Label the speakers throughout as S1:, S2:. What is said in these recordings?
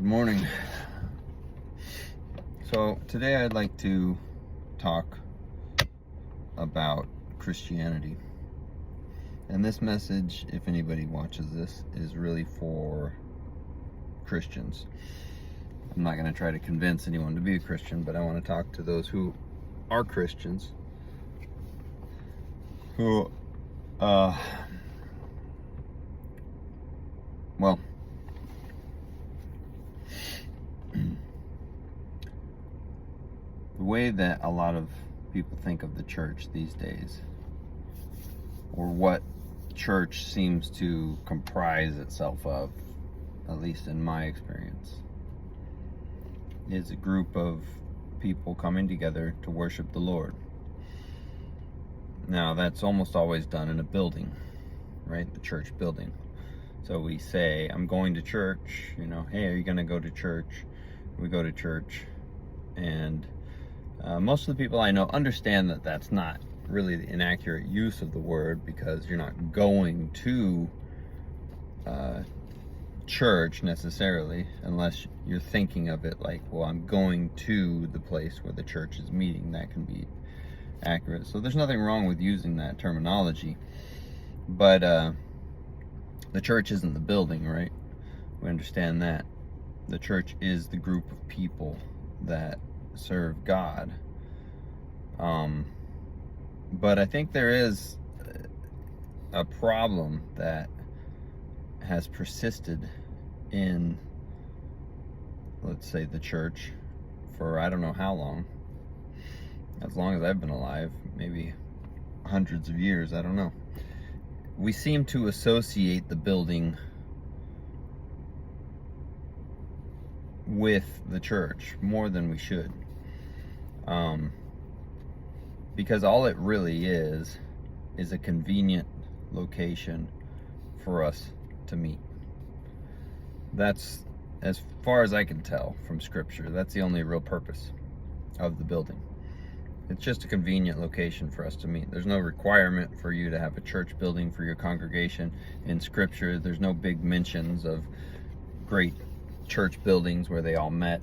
S1: Good morning. So today I'd like to talk about Christianity. And this message, if anybody watches this, is really for Christians. I'm not going to try to convince anyone to be a Christian, but I want to talk to those who are Christians, who, the way that a lot of people think of the church these days, or what church seems to comprise itself of, at least in my experience, is a group of people coming together to worship the Lord. Now, that's almost always done in a building, right? The church building. So we say, I'm going to church, hey, are you going to go to church? We go to church, and most of the people I know understand that that's not really the inaccurate use of the word, because you're not going to church necessarily, unless you're thinking of it like, well, I'm going to the place where the church is meeting. That can be accurate. So there's nothing wrong with using that terminology. But the church isn't the building, right? We understand that. The church is the group of people that serve God. But I think there is a problem that has persisted in, let's say, the church for I don't know how long. As long as I've been alive, maybe hundreds of years, I don't know. We seem to associate the building with the church more than we should. Because all it really is a convenient location for us to meet. That's, as far as I can tell from Scripture, that's the only real purpose of the building. It's just a convenient location for us to meet. There's no requirement for you to have a church building for your congregation. In Scripture, there's no big mentions of great church buildings where they all met.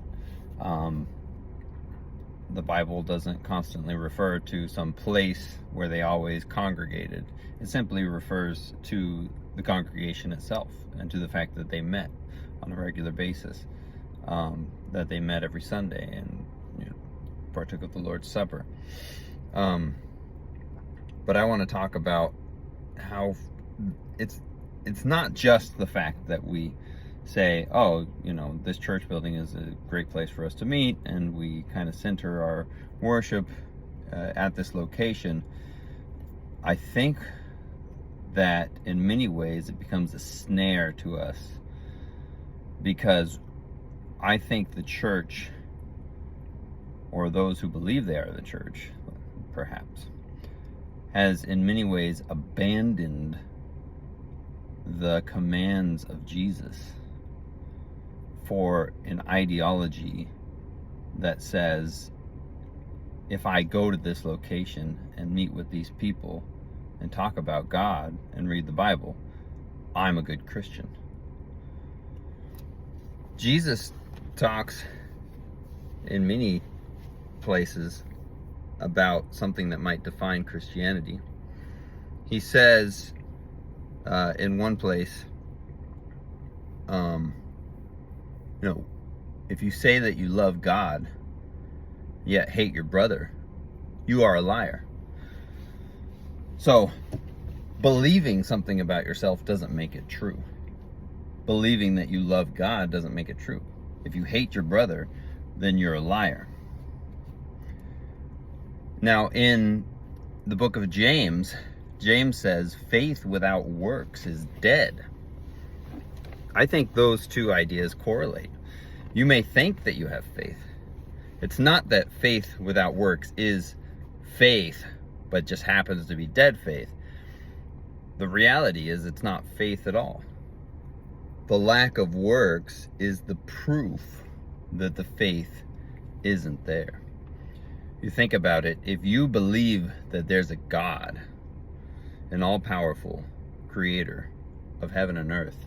S1: The Bible doesn't constantly refer to some place where they always congregated. It simply refers to the congregation itself and to the fact that they met on a regular basis, that they met every Sunday and partook of the Lord's Supper. But I want to talk about how it's not just the fact that we say, oh, this church building is a great place for us to meet, and we kind of center our worship at this location. I think that in many ways it becomes a snare to us, because I think the church, or those who believe they are the church, perhaps, has in many ways abandoned the commands of Jesus for an ideology that says, if I go to this location and meet with these people and talk about God and read the Bible, I'm a good Christian. Jesus talks in many places about something that might define Christianity. He says in one place, if you say that you love God yet hate your brother, you are a liar. So believing something about yourself doesn't make it true. Believing that you love God doesn't make it true. If you hate your brother, then you're a liar. Now, in the book of James, James says faith without works is dead. I think those two ideas correlate. You may think that you have faith. It's not that faith without works is faith, but just happens to be dead faith. The reality is it's not faith at all. The lack of works is the proof that the faith isn't there. You think about it, if you believe that there's a God, an all-powerful creator of heaven and earth,